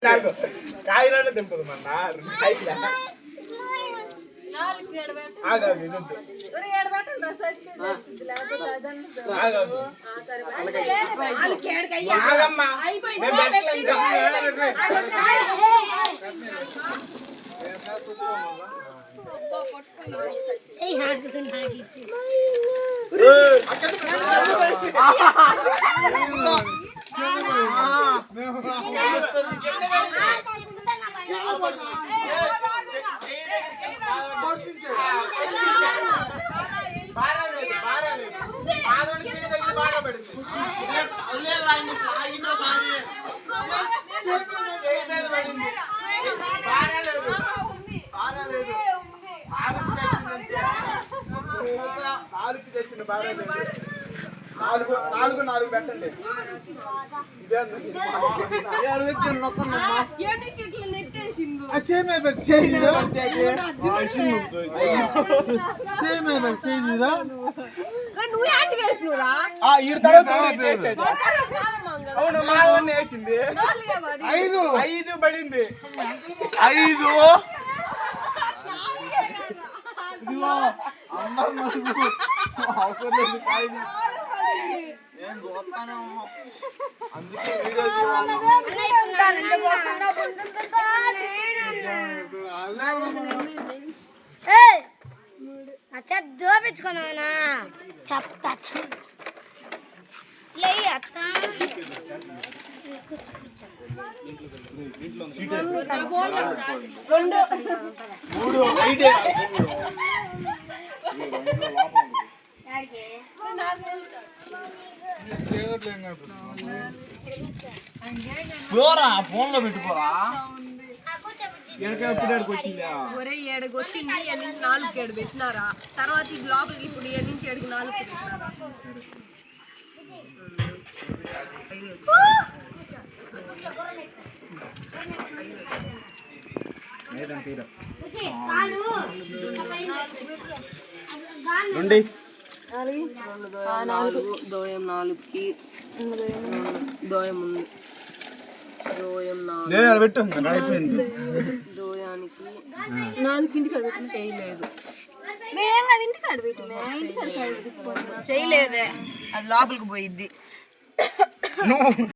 కాయలను తెంపదు మన నాలుగు పెట్టండి అవును మాధవన్నీ వేసింది 5 పడింది 5 అవసరం లేదు అందుకే చూపించుకున్నావునా చెప్తా లే అత్త ఫోన్ లో పెట్టుకోరా ఒరే 7కి వచ్చింది 7 నుంచి 4కి 7 పెట్టినారా తర్వాత ఇది లోపలికి ఇప్పుడు 7 నుంచి 7కి 4కి పెట్టినారా దోయం 4కి దోయం ఉంది దోయానికి 4కి చేయలేదు చేయలేదే అది లోపలికి పోయిద్ది